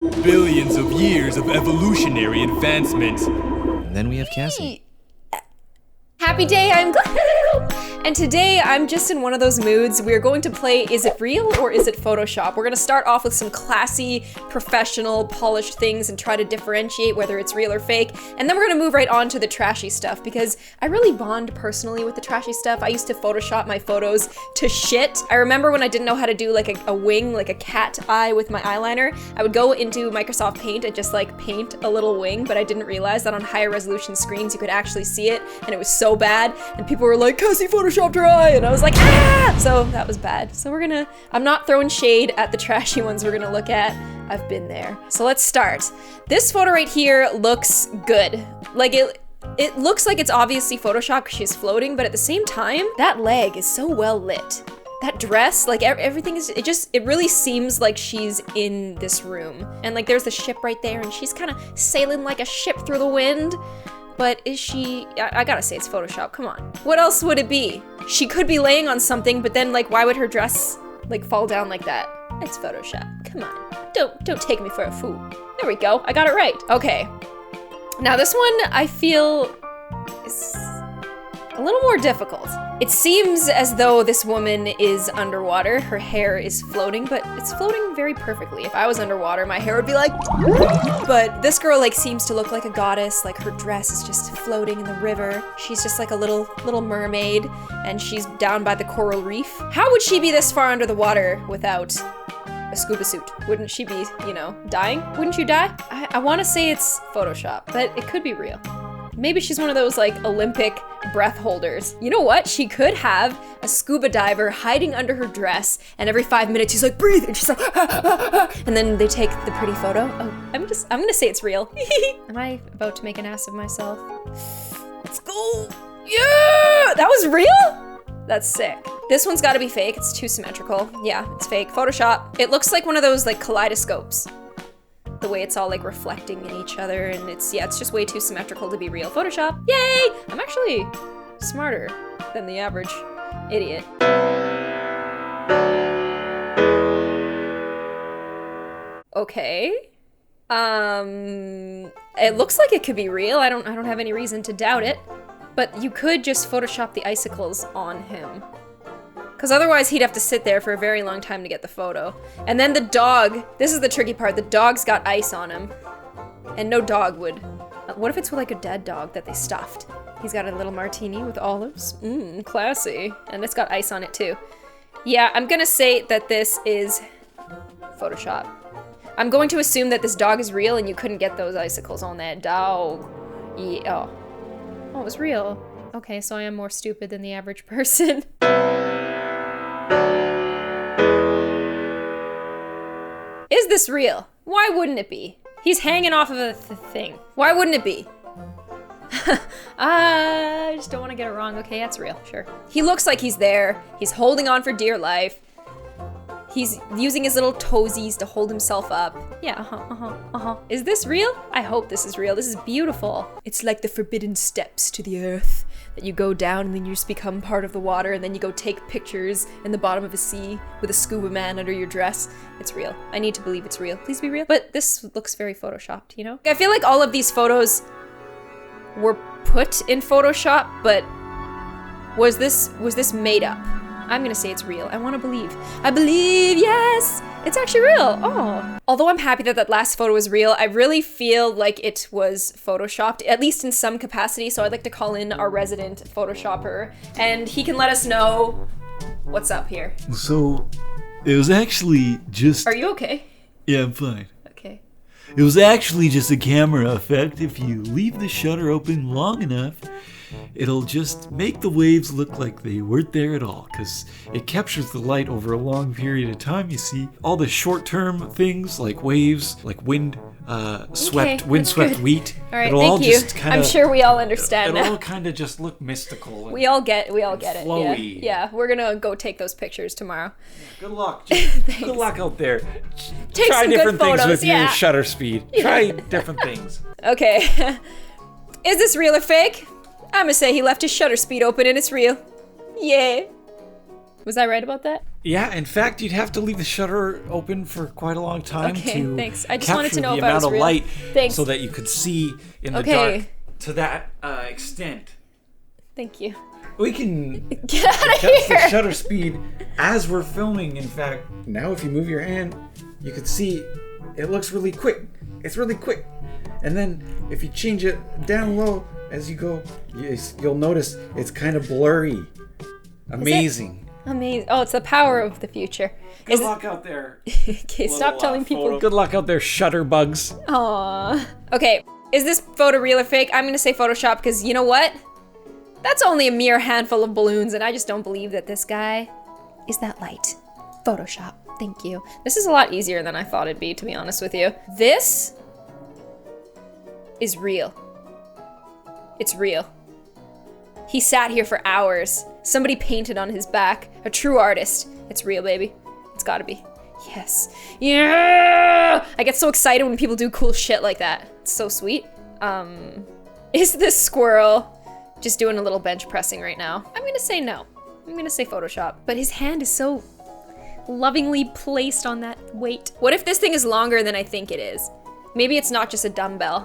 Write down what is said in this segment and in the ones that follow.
Billions of years of evolutionary advancement. And then we have Cassie. Happy day, I'm Gloom! And today I'm just in one of those moods. We're going to play Is It Real or Is It Photoshop? We're gonna start off with some classy, professional, polished things and try to differentiate whether it's real or fake. And then we're gonna move right on to the trashy stuff because I really bond personally with the trashy stuff. I used to Photoshop my photos to shit. I remember when I didn't know how to do like a wing, like a cat eye with my eyeliner, I would go into Microsoft Paint and just like paint a little wing, but I didn't realize that on higher resolution screens you could actually see it, and it was so bad. And people were like, Cassie photoshopped her eye, and I was like, ah! So that was bad. So I'm not throwing shade at the trashy ones we're gonna look at. I've been there. So let's start. This photo right here looks good. Like it looks like it's obviously Photoshopped because she's floating, but at the same time, that leg is so well lit. That dress, like everything is, it really seems like she's in this room. And like there's the ship right there and she's kind of sailing like a ship through the wind. But is she, I gotta say it's Photoshop, come on. What else would it be? She could be laying on something, but then like why would her dress like fall down like that? It's Photoshop, come on. Don't take me for a fool. There we go, I got it right. Okay, now this one I feel is a little more difficult. It seems as though this woman is underwater. Her hair is floating, but it's floating very perfectly. If I was underwater, my hair would be like, but this girl like seems to look like a goddess. Like her dress is just floating in the river. She's just like a little mermaid, and she's down by the coral reef. How would she be this far under the water without a scuba suit? Wouldn't she be, dying? Wouldn't you die? I want to say it's Photoshop, but it could be real. Maybe she's one of those like Olympic breath holders. You know what? She could have a scuba diver hiding under her dress, and every 5 minutes she's like, breathe, and she's like, and then they take the pretty photo. Oh, I'm gonna say it's real. Am I about to make an ass of myself? Let's go. Yeah, that was real? That's sick. This one's gotta be fake. It's too symmetrical. Yeah, it's fake. Photoshop. It looks like one of those like kaleidoscopes. The way it's all like reflecting in each other, and it's just way too symmetrical to be real. Photoshop, yay! I'm actually smarter than the average idiot. Okay. It looks like it could be real. I don't have any reason to doubt it. But you could just Photoshop the icicles on him. Because otherwise he'd have to sit there for a very long time to get the photo. And then the dog, this is the tricky part, the dog's got ice on him. And no dog would. What if it's like a dead dog that they stuffed? He's got a little martini with olives. Classy. And it's got ice on it too. Yeah, I'm gonna say that this is Photoshop. I'm going to assume that this dog is real and you couldn't get those icicles on that dog. Yeah, oh, it was real. Okay, so I am more stupid than the average person. Is this real? Why wouldn't it be? He's hanging off of a thing. Why wouldn't it be? I just don't want to get it wrong. Okay, that's real, sure. He looks like he's there. He's holding on for dear life. He's using his little toesies to hold himself up. Yeah, Is this real? I hope this is real. This is beautiful. It's like the forbidden steps to the earth that you go down and then you just become part of the water, and then you go take pictures in the bottom of a sea with a scuba man under your dress. It's real. I need to believe it's real. Please be real. But this looks very Photoshopped, you know? I feel like all of these photos were put in Photoshop, but was this made up? I'm gonna say it's real. I want to believe. I believe, yes! It's actually real. Oh. Although I'm happy that that last photo was real, I really feel like it was Photoshopped, at least in some capacity, so I'd like to call in our resident Photoshopper, and he can let us know what's up here. So, it was actually just... Are you okay? Yeah, I'm fine. Okay. It was actually just a camera effect. If you leave the shutter open long enough, it'll just make the waves look like they weren't there at all, because it captures the light over a long period of time. You see all the short-term things like waves, like windswept wheat. All right, thank you. I'm sure we all understand now. It'll all kind of just look mystical. We all get it. Flowy. Yeah, we're gonna go take those pictures tomorrow. Good luck. Good luck out there. Try some different good things photos, with your shutter speed. Try different things. Okay. Is this real or fake? I'm gonna say he left his shutter speed open and it's real. Yeah. Was I right about that? Yeah, in fact, you'd have to leave the shutter open for quite a long time Okay, to thanks. I just capture wanted to know the if I amount was of real. light Thanks. so that you could see in the Okay. dark to that extent. Thank you. We can Get out of adjust the here! shutter speed as we're filming. In fact, now if you move your hand, you can see it looks really quick. It's really quick. And then if you change it down low as you go, you'll notice it's kind of blurry. Amazing. Amazing. Oh, it's the power of the future. Good luck out there. Okay, stop telling people. Good luck out there, shutter bugs. Aww. Okay, is this photo real or fake? I'm gonna say Photoshop because you know what? That's only a mere handful of balloons and I just don't believe that this guy is that light. Photoshop. Thank you. This is a lot easier than I thought it'd be, to be honest with you. This is real. It's real. He sat here for hours. Somebody painted on his back. A true artist. It's real, baby. It's gotta be. Yes. Yeah! I get so excited when people do cool shit like that. It's so sweet. Is this squirrel just doing a little bench pressing right now? I'm gonna say no. I'm gonna say Photoshop. But his hand is so lovingly placed on that weight. What if this thing is longer than I think it is? Maybe it's not just a dumbbell.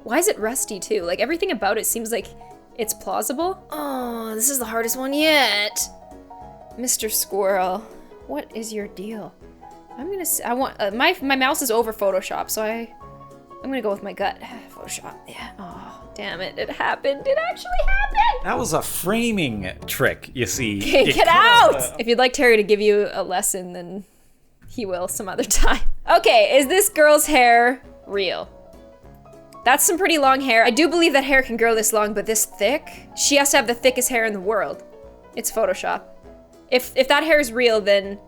Why is it rusty too? Like everything about it seems like it's plausible. Oh, this is the hardest one yet. Mr. Squirrel, what is your deal? I'm gonna say, my mouse is over Photoshop, so I'm gonna go with my gut. Photoshop, yeah. Oh, damn it, it happened. It actually happened! That was a framing trick, you see. Okay, get out! If you'd like Terry to give you a lesson, then he will some other time. Okay, is this girl's hair real? That's some pretty long hair. I do believe that hair can grow this long, but this thick? She has to have the thickest hair in the world. It's Photoshop. If that hair is real, then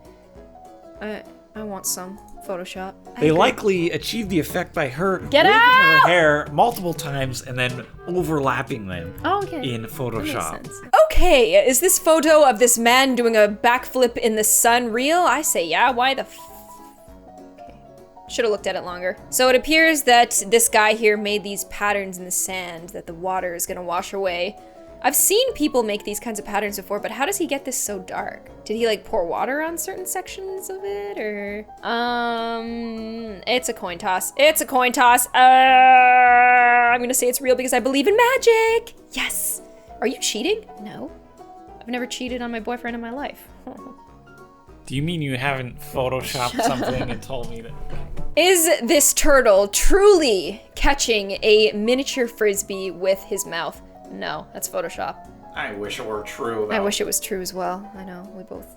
I want some Photoshop. They likely achieved the effect by her Get waving out! her hair multiple times and then overlapping them Oh, okay. in Photoshop. Okay, is this photo of this man doing a backflip in the sun real? I say yeah, why the Okay. Should have looked at it longer. So it appears that this guy here made these patterns in the sand that the water is gonna wash away. I've seen people make these kinds of patterns before, but how does he get this so dark? Did he like pour water on certain sections of it or? It's a coin toss. It's a coin toss. I'm gonna say it's real because I believe in magic. Yes. Are you cheating? No. I've never cheated on my boyfriend in my life. Do you mean you haven't photoshopped something and told me that? Is this turtle truly catching a miniature frisbee with his mouth? No, that's Photoshop. I wish it were true, though. I wish it was true as well. I know, we both.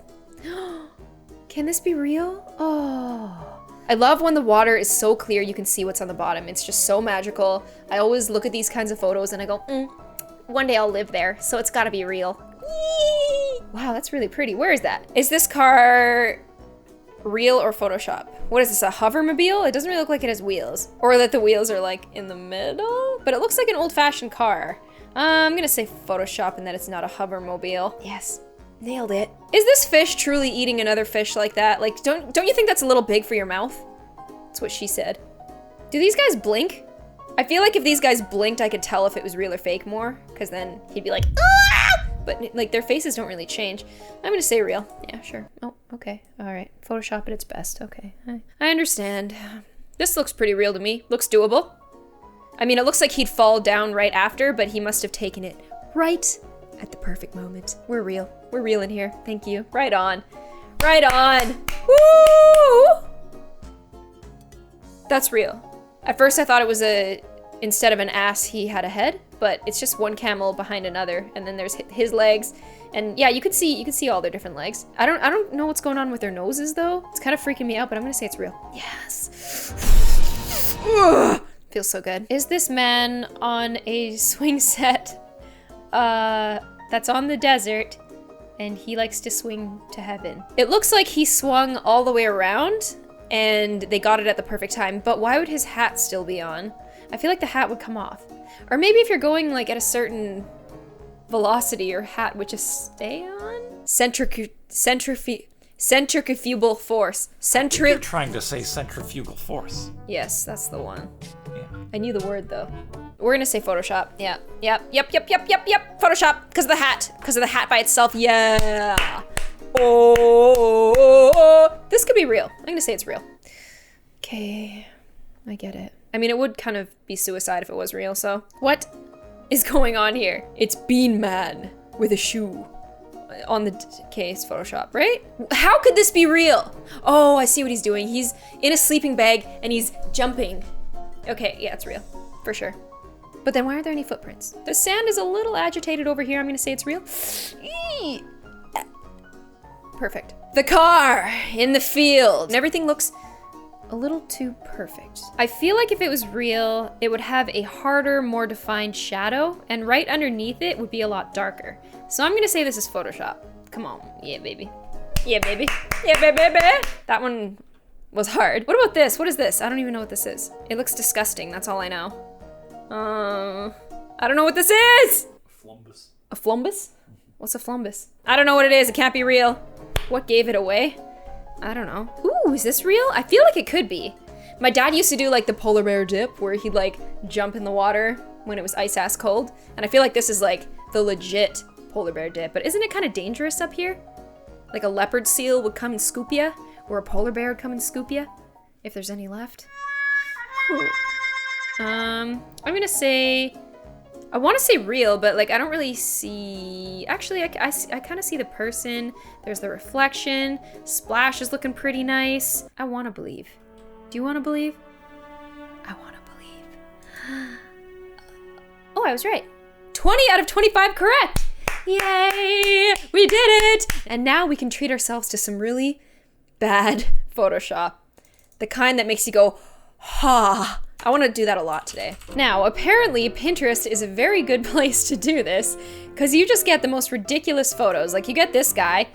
Can this be real? Oh. I love when the water is so clear you can see what's on the bottom. It's just so magical. I always look at these kinds of photos and I go, one day I'll live there, so it's gotta be real. Yee! Wow, that's really pretty. Where is that? Is this car real or Photoshop? What is this, a hovermobile? It doesn't really look like it has wheels. Or that the wheels are like in the middle, but it looks like an old-fashioned car. I'm gonna say Photoshop and that it's not a hovermobile. Yes, nailed it. Is this fish truly eating another fish like that? Like, don't you think that's a little big for your mouth? That's what she said. Do these guys blink? I feel like if these guys blinked, I could tell if it was real or fake more, because then he'd be like, ah! But like their faces don't really change. I'm gonna say real. Yeah, sure. Oh, okay. All right. Photoshop at its best. Okay. I understand. This looks pretty real to me. Looks doable. I mean, it looks like he'd fall down right after, but he must have taken it right at the perfect moment. We're real. We're real in here. Thank you. Right on. Right on. Woo! That's real. At first I thought it was instead of an ass, he had a head, but it's just one camel behind another, and then there's his legs. And yeah, you can see all their different legs. I don't know what's going on with their noses though. It's kind of freaking me out, but I'm gonna say it's real. Yes. Feels so good. Is this man on a swing set that's on the desert and he likes to swing to heaven? It looks like he swung all the way around and they got it at the perfect time, but why would his hat still be on? I feel like the hat would come off. Or maybe if you're going like at a certain velocity, your hat would just stay on? Centrifugal force. You're trying to say centrifugal force. Yes, that's the one. Yeah. I knew the word though. We're gonna say Photoshop. Yeah. Yep. Photoshop, because of the hat. Because of the hat by itself. Yeah. Oh, this could be real. I'm gonna say it's real. Okay, I get it. I mean, it would kind of be suicide if it was real, so. What is going on here? It's Bean Man with a shoe on the case Photoshop, right? How could this be real? Oh, I see what he's doing. He's in a sleeping bag and he's jumping. Okay, yeah, it's real, for sure. But then why aren't there any footprints? The sand is a little agitated over here. I'm gonna say it's real. Perfect. The car in the field. And everything looks a little too perfect. I feel like if it was real, it would have a harder, more defined shadow, and right underneath it would be a lot darker. So I'm gonna say this is Photoshop. Come on, yeah, baby. Yeah, baby. Yeah, baby. That one was hard. What about this? What is this? I don't even know what this is. It looks disgusting, that's all I know. I don't know what this is! Flumbus. A flumbus? What's a flumbus? I don't know what it is, it can't be real. What gave it away? I don't know. Ooh, is this real? I feel like it could be. My dad used to do like the polar bear dip where he'd like jump in the water when it was ice ass cold. And I feel like this is like the legit polar bear dip. But isn't it kind of dangerous up here? Like a leopard seal would come and scoop ya, or a polar bear would come and scoop ya, if there's any left. I'm gonna say, I want to say real, but like I don't really see, actually I kind of see the person. There's the reflection. Splash is looking pretty nice. I want to believe. Do you want to believe? I want to believe. Oh, I was right. 20 out of 25 correct. Yay, we did it. And now we can treat ourselves to some really bad Photoshop. The kind that makes you go, ha. I want to do that a lot today. Now, apparently Pinterest is a very good place to do this because you just get the most ridiculous photos. Like you get this guy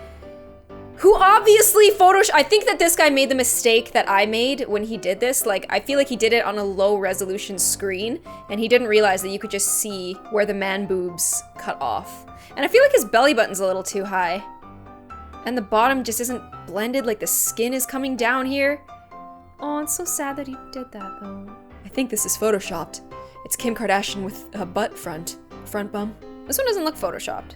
who obviously I think that this guy made the mistake that I made when he did this. Like I feel like he did it on a low resolution screen and he didn't realize that you could just see where the man boobs cut off. And I feel like his belly button's a little too high. And the bottom just isn't blended, like the skin is coming down here. Oh, it's so sad that he did that though. I think this is photoshopped. It's Kim Kardashian with a butt front bum. This one doesn't look photoshopped.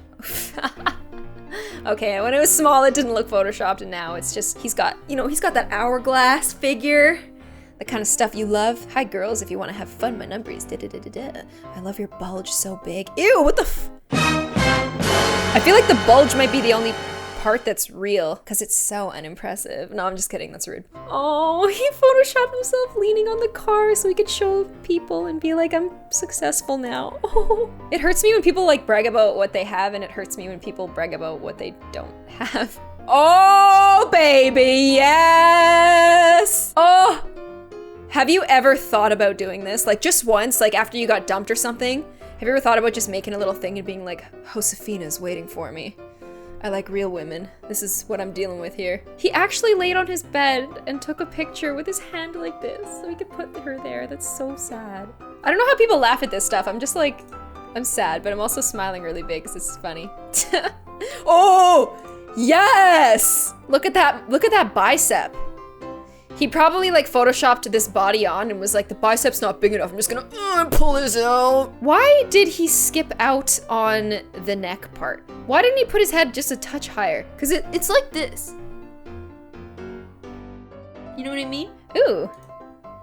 Okay, when it was small, it didn't look photoshopped, and now it's just, he's got that hourglass figure, the kind of stuff you love. Hi girls, if you want to have fun, my number is da-da-da-da-da. I love your bulge so big. Ew, what the I feel like the bulge might be the only part that's real because it's so unimpressive. No, I'm just kidding, that's rude. Oh, he photoshopped himself leaning on the car so he could show people and be like, I'm successful now. Oh, it hurts me when people like brag about what they have, and it hurts me when people brag about what they don't have. Oh baby, yes. Oh, have you ever thought about doing this, like just once, like after you got dumped or something? Have you ever thought about just making a little thing and being like, Josefina's waiting for me? I like real women. This is what I'm dealing with here. He actually laid on his bed and took a picture with his hand like this so he could put her there. That's so sad. I don't know how people laugh at this stuff. I'm just like, I'm sad, but I'm also smiling really big because it's funny. Oh, yes! Look at that bicep. He probably like photoshopped this body on and was like, the bicep's not big enough. I'm just gonna pull this out. Why did he skip out on the neck part? Why didn't he put his head just a touch higher? Cause it's like this. You know what I mean? Ooh.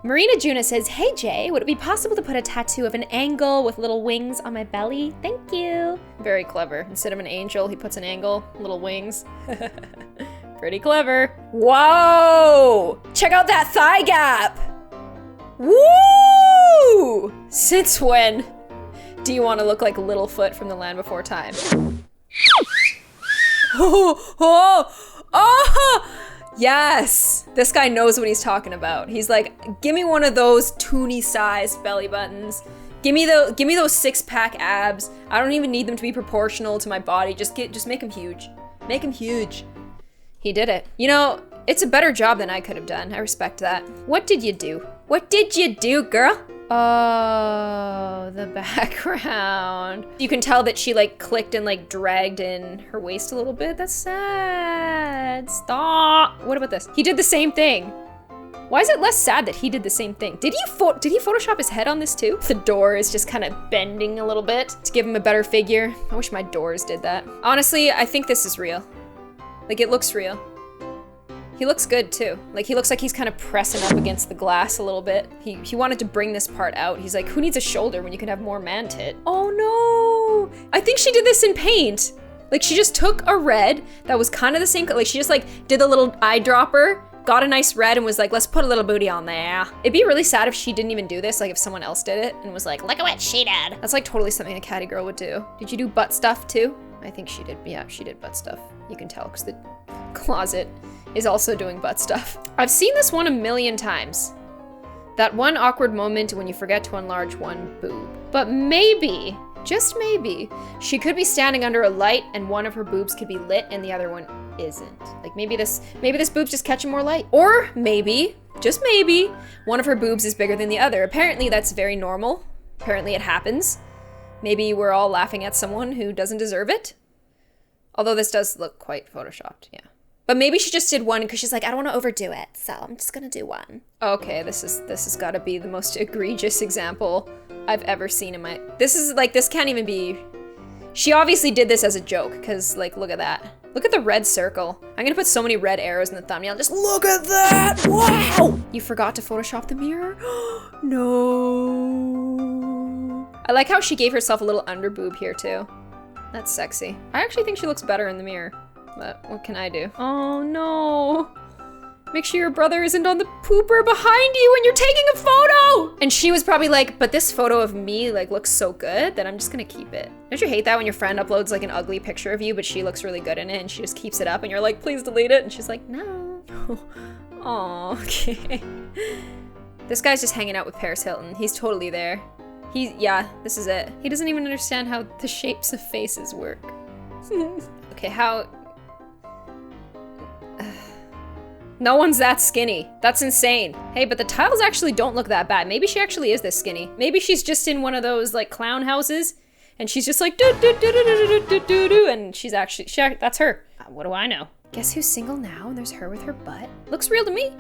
Marina Juna says, hey Jay, would it be possible to put a tattoo of an angle with little wings on my belly? Thank you. Very clever. Instead of an angel, he puts an angle, little wings. Pretty clever. Whoa! Check out that thigh gap! Woo! Since when do you want to look like Littlefoot from The Land Before Time? Oh! Yes! This guy knows what he's talking about. He's like, give me one of those toonie-sized belly buttons. Give me those six-pack abs. I don't even need them to be proportional to my body. Just make them huge. Make them huge. He did it. You know, it's a better job than I could have done. I respect that. What did you do? What did you do, girl? Oh, the background. You can tell that she like clicked and like dragged in her waist a little bit. That's sad. Stop. What about this? He did the same thing. Why is it less sad that he did the same thing? Did he Photoshop his head on this too? The door is just kind of bending a little bit to give him a better figure. I wish my doors did that. Honestly, I think this is real. Like, it looks real. He looks good too. Like, he looks like he's kind of pressing up against the glass a little bit. He wanted to bring this part out. He's like, who needs a shoulder when you can have more man tit? Oh no! I think she did this in paint. Like, she just took a red that was kind of the same, like, she just like did the little eyedropper, got a nice red and was like, let's put a little booty on there. It'd be really sad if she didn't even do this, like if someone else did it and was like, look at what she did. That's like totally something a catty girl would do. Did you do butt stuff too? I think she did. Yeah, she did butt stuff. You can tell because the closet is also doing butt stuff. I've seen this one a million times. That one awkward moment when you forget to enlarge one boob. But maybe, just maybe, she could be standing under a light and one of her boobs could be lit and the other one isn't. Like maybe this boob's just catching more light. Or maybe, just maybe, one of her boobs is bigger than the other. Apparently that's very normal. Apparently it happens. Maybe we're all laughing at someone who doesn't deserve it. Although this does look quite photoshopped, yeah. But maybe she just did one because she's like, I don't want to overdo it, so I'm just gonna do one. Okay, this has got to be the most egregious example I've ever seen in my... This can't even be... She obviously did this as a joke, because, like, look at that. Look at the red circle. I'm gonna put so many red arrows in the thumbnail. Just look at that! Wow! You forgot to Photoshop the mirror? No. I like how she gave herself a little under boob here, too. That's sexy. I actually think she looks better in the mirror. But what can I do? Oh no. Make sure your brother isn't on the pooper behind you when you're taking a photo! And she was probably like, but this photo of me like looks so good that I'm just gonna keep it. Don't you hate that when your friend uploads like an ugly picture of you, but she looks really good in it and she just keeps it up and you're like, please delete it? And she's like, no. Oh, okay. This guy's just hanging out with Paris Hilton. He's totally there. Yeah, this is it. He doesn't even understand how the shapes of faces work. Okay, how... No one's that skinny. That's insane. Hey, but the tiles actually don't look that bad. Maybe she actually is this skinny. Maybe she's just in one of those like clown houses and she's just like do do do do do do do do and she's actually that's her. What do I know? Guess who's single now and there's her with her butt. Looks real to me.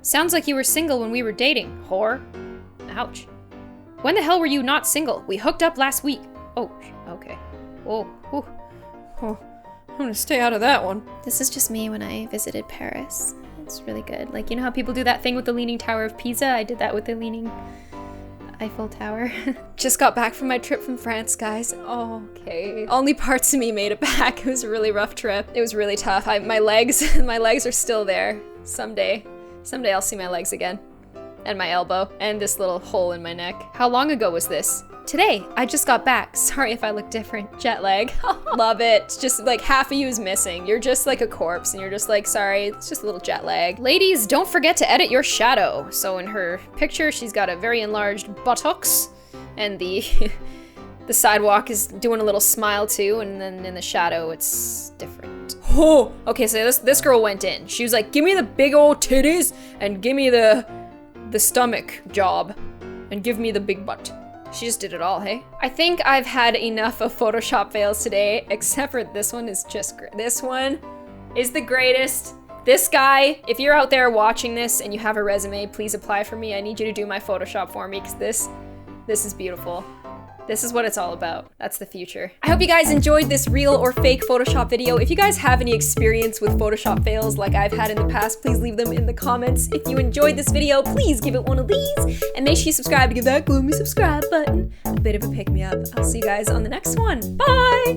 Sounds like you were single when we were dating, whore. Ouch. When the hell were you not single? We hooked up last week. Oh, okay. Oh, oh. I'm gonna stay out of that one. This is just me when I visited Paris. It's really good. Like, you know how people do that thing with the Leaning Tower of Pisa? I did that with the Leaning Eiffel Tower. Just got back from my trip from France, guys. Oh, okay. Only parts of me made it back. It was a really rough trip. It was really tough. My legs are still there. Someday I'll see my legs again. And my elbow. And this little hole in my neck. How long ago was this? Today, I just got back. Sorry if I look different. Jet lag. Love it. Just like half of you is missing. You're just like a corpse and you're just like, sorry, it's just a little jet lag. Ladies, don't forget to edit your shadow. So in her picture, she's got a very enlarged buttocks and the sidewalk is doing a little smile too. And then in the shadow, it's different. Oh, okay, so this girl went in. She was like, give me the big old titties and give me the stomach job and give me the big butt. She just did it all, hey? I think I've had enough of Photoshop fails today, except for this one is just great. This one is the greatest. This guy, if you're out there watching this and you have a resume, please apply for me. I need you to do my Photoshop for me because this is beautiful. This is what it's all about. That's the future. I hope you guys enjoyed this real or fake Photoshop video. If you guys have any experience with Photoshop fails like I've had in the past, please leave them in the comments. If you enjoyed this video, please give it one of these. And make sure you subscribe to give that gloomy subscribe button a bit of a pick-me-up. I'll see you guys on the next one. Bye!